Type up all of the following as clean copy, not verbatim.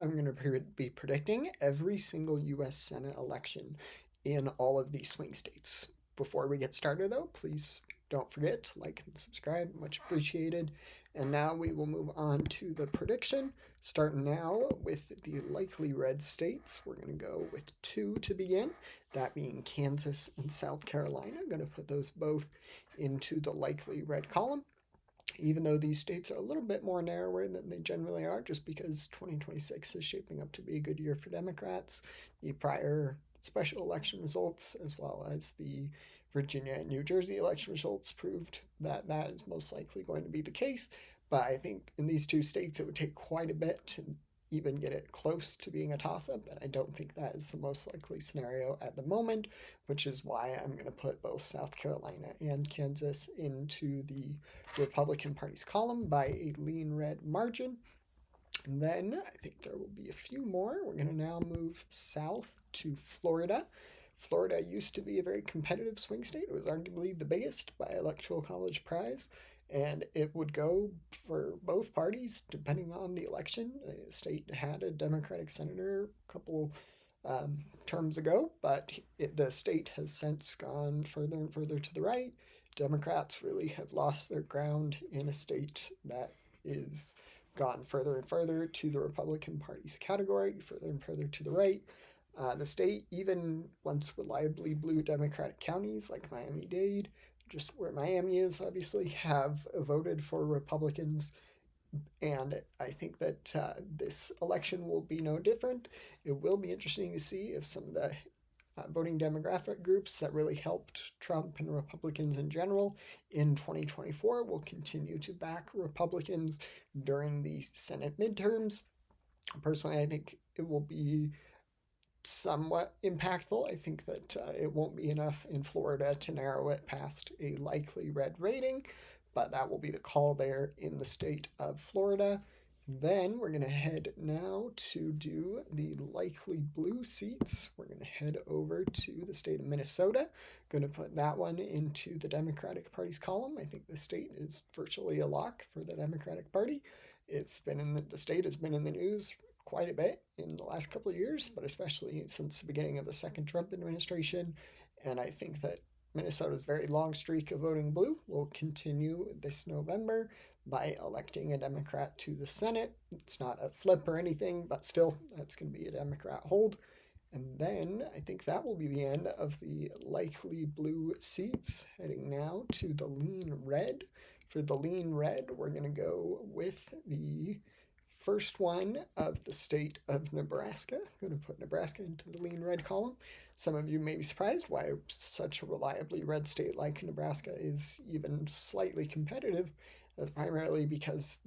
I'm going to be predicting every single U.S. Senate election in all of these swing states. Before we get started, though, please don't forget to like and subscribe, much appreciated. And now we will move on to the prediction. Starting now with the likely red states, we're going to go with two to begin, that being Kansas and South Carolina. I'm going to put those both into the likely red column, even though these states are a little bit more narrower than they generally are, just because 2026 is shaping up to be a good year for Democrats. The prior special election results, as well as the Virginia and New Jersey election results, proved that that is most likely going to be the case. But I think in these two states, it would take quite a bit to even get it close to being a toss up, and I don't think that is the most likely scenario at the moment, which is why I'm going to put both South Carolina and Kansas into the Republican Party's column by a lean red margin. And then I think there will be a few more. We're going to now move south to Florida. Florida used to be a very competitive swing state. It was arguably the biggest by Electoral College prize, and it would go for both parties depending on the election. The state had a Democratic senator a couple terms ago, but the state has since gone further and further to the right. Democrats really have lost their ground in a state that is gone further and further to the Republican Party's category, further and further to the right. The state, even once reliably blue Democratic counties like Miami Dade, just where Miami is, obviously, have voted for Republicans. And I think that this election will be no different. It will be interesting to see if some of the voting demographic groups that really helped Trump and Republicans in general in 2024 will continue to back Republicans during the Senate midterms. Personally, I think it will be somewhat impactful. I think that it won't be enough in Florida to narrow it past a likely red rating, but that will be the call there in the state of Florida. Then we're going to head now to do the likely blue seats. We're going to head over to the state of Minnesota. Going to put that one into the Democratic Party's column. I think the state is virtually a lock for the Democratic Party. It's been in the state has been in the news quite a bit in the last couple of years, but especially since the beginning of the second Trump administration. And I think that Minnesota's very long streak of voting blue will continue this November by electing a Democrat to the Senate. It's not a flip or anything, but still, that's going to be a Democrat hold. And then I think that will be the end of the likely blue seats. Heading now to the lean red. For the lean red, we're going to go with the first one of the state of Nebraska. I'm going to put Nebraska into the lean red column. Some of you may be surprised why such a reliably red state like Nebraska is even slightly competitive. That's primarily because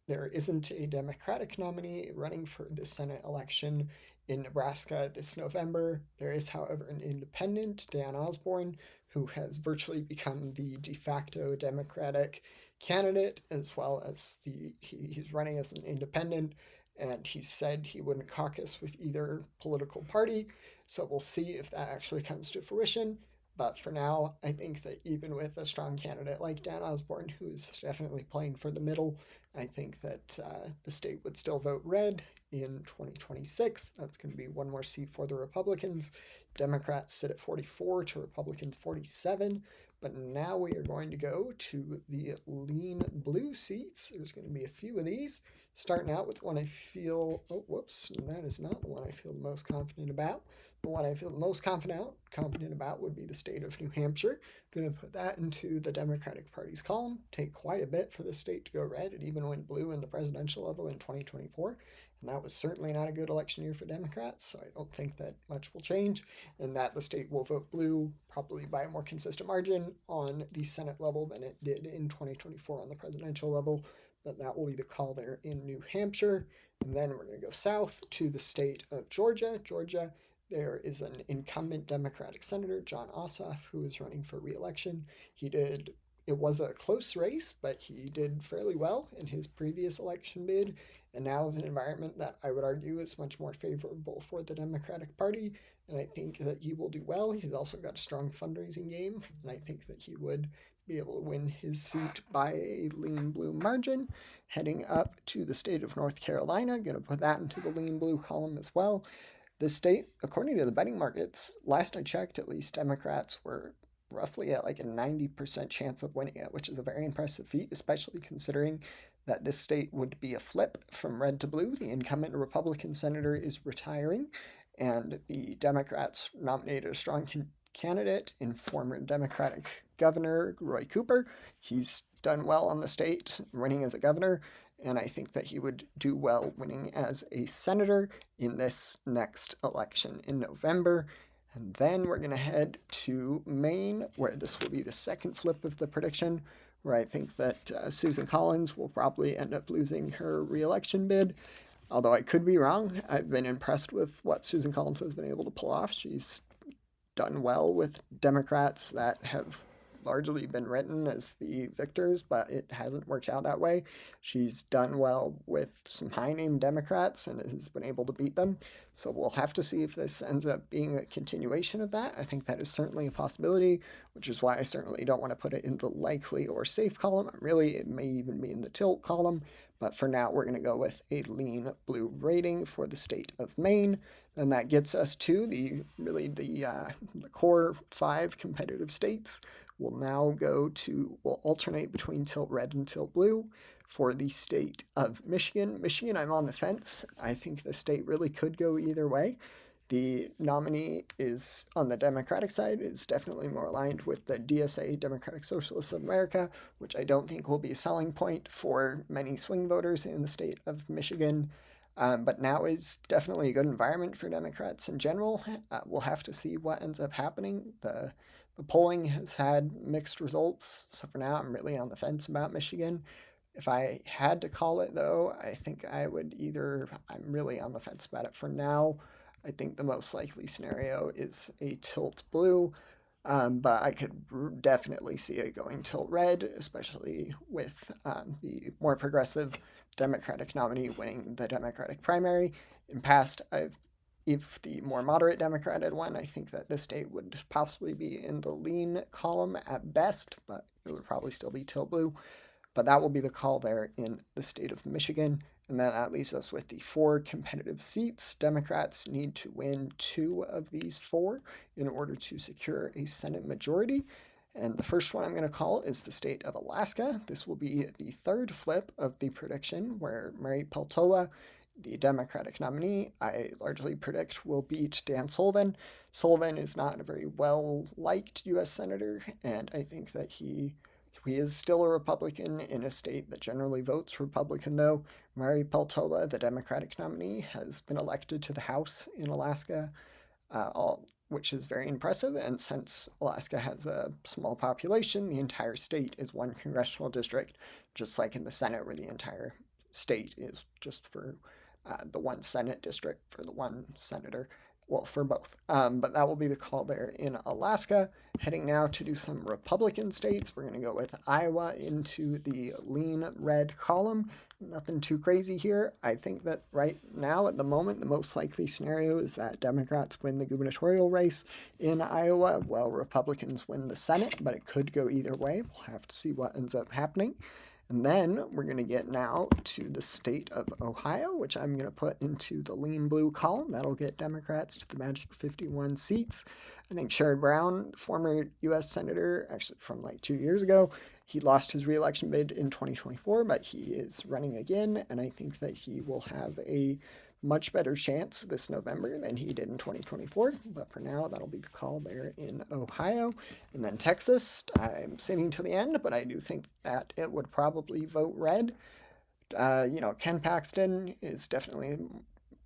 there isn't a Democratic nominee running for the Senate election in Nebraska this November. There is, however, an independent, Dan Osborne, who has virtually become the de facto Democratic candidate, as well as he's running as an independent, and he said he wouldn't caucus with either political party. So we'll see if that actually comes to fruition. But for now, I think that even with a strong candidate like Dan Osborne, who's definitely playing for the middle, I think that the state would still vote red in 2026. That's going to be one more seat for the Republicans. Democrats sit at 44 to Republicans 47. But now we are going to go to the lean blue seats. There's going to be a few of these. Starting out with one I feel, that is not the one I feel the most confident about. The one I feel the most confident about would be the state of New Hampshire. Going to put that into the Democratic Party's column. Take quite a bit for the state to go red. It even went blue in the presidential level in 2024. And that was certainly not a good election year for Democrats, so I don't think that much will change, and that the state will vote blue probably by a more consistent margin on the Senate level than it did in 2024 on the presidential level. But that will be the call there in New Hampshire. And then we're going to go south to the state of Georgia. Georgia, there is an incumbent Democratic Senator, Jon Ossoff, who is running for re-election. It was a close race, but he did fairly well in his previous election bid, and now is an environment that I would argue is much more favorable for the Democratic Party, and I think that he will do well. He's also got a strong fundraising game, and I think that he would be able to win his seat by a lean blue margin. Heading up to the state of North Carolina, going to put that into the lean blue column as well. This state, according to the betting markets, last I checked, at least Democrats were roughly at like a 90% chance of winning it, which is a very impressive feat, especially considering that this state would be a flip from red to blue. The incumbent Republican senator is retiring, and the Democrats nominated a strong candidate in former Democratic Governor Roy Cooper. He's done well on the state, running as a governor, and I think that he would do well winning as a senator in this next election in November. And then we're going to head to Maine, where this will be the second flip of the prediction, where I think that Susan Collins will probably end up losing her reelection bid. Although I could be wrong, I've been impressed with what Susan Collins has been able to pull off. She's done well with Democrats that have largely been written as the victors, but it hasn't worked out that way. She's done well with some high-name Democrats and has been able to beat them. So we'll have to see if this ends up being a continuation of that. I think that is certainly a possibility, which is why I certainly don't want to put it in the likely or safe column. Really, it may even be in the tilt column. But for now, we're going to go with a lean blue rating for the state of Maine. And that gets us to the core 5 competitive states. We'll now we'll alternate between tilt red and tilt blue. For the state of Michigan, I'm on the fence. I think the state really could go either way. The nominee is on the Democratic side, is definitely more aligned with the DSA, Democratic Socialists of America, which I don't think will be a selling point for many swing voters in the state of Michigan. But now is definitely a good environment for Democrats in general. We'll have to see what ends up happening. The polling has had mixed results, so for now I'm really on the fence about Michigan. If I had to call it, though, I think I'm really on the fence about it for now. I think the most likely scenario is a tilt blue, but I could definitely see it going tilt red, especially with the more progressive Democratic nominee winning the Democratic primary. In past, if the more moderate Democrat had won, I think that this state would possibly be in the lean column at best, but it would probably still be tilt blue. But that will be the call there in the state of Michigan. And then that leaves us with the 4 competitive seats. Democrats need to win 2 of these 4 in order to secure a Senate majority. And the first one I'm going to call is the state of Alaska. This will be the 3rd flip of the prediction, where Mary Peltola, the Democratic nominee, I largely predict will beat Dan Sullivan. Sullivan is not a very well-liked U.S. senator, and I think that he is still a Republican in a state that generally votes Republican, though. Mary Peltola, the Democratic nominee, has been elected to the House in Alaska, which is very impressive. And since Alaska has a small population, the entire state is 1 congressional district, just like in the Senate, where the entire state is just for the 1 Senate district for the 1 senator. Well, for both. But that will be the call there in Alaska. Heading now to do some Republican states. We're going to go with Iowa into the lean red column. Nothing too crazy here. I think that right now, at the moment, the most likely scenario is that Democrats win the gubernatorial race in Iowa, while Republicans win the Senate, but it could go either way. We'll have to see what ends up happening. And then we're going to get now to the state of Ohio, which I'm going to put into the lean blue column. That'll get Democrats to the magic 51 seats. I think Sherrod Brown, former U.S. Senator, actually from like 2 years ago, he lost his reelection bid in 2024, but he is running again, and I think that he will have a much better chance this November than he did in 2024. But for now, that'll be the call there in Ohio. And then Texas, I'm saving till the end, but I do think that it would probably vote red. Ken Paxton is definitely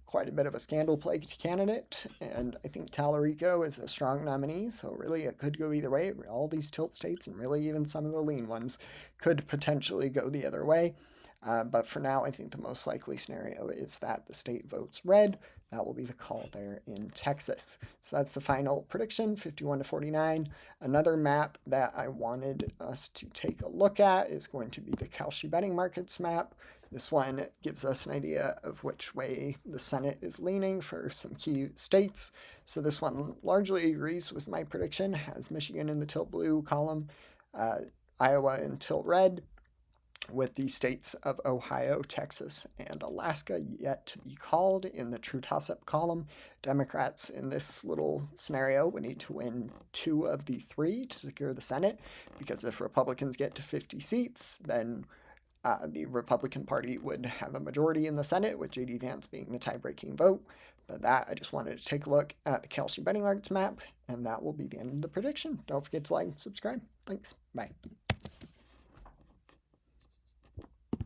quite a bit of a scandal-plagued candidate, and I think Tallarico is a strong nominee, so really it could go either way. All these tilt states, and really even some of the lean ones, could potentially go the other way. But for now, I think the most likely scenario is that the state votes red. That will be the call there in Texas. So that's the final prediction, 51 to 49. Another map that I wanted us to take a look at is going to be the Kalshi betting markets map. This one gives us an idea of which way the Senate is leaning for some key states. So this one largely agrees with my prediction, has Michigan in the tilt blue column. Iowa until red, with the states of Ohio, Texas, and Alaska yet to be called in the true toss-up column. Democrats in this little scenario would need to win 2 of the 3 to secure the Senate, because if Republicans get to 50 seats, then the Republican Party would have a majority in the Senate, with J.D. Vance being the tie-breaking vote. But that, I just wanted to take a look at the Kalshi Betting Markets map, and that will be the end of the prediction. Don't forget to like and subscribe. Thanks. Bye.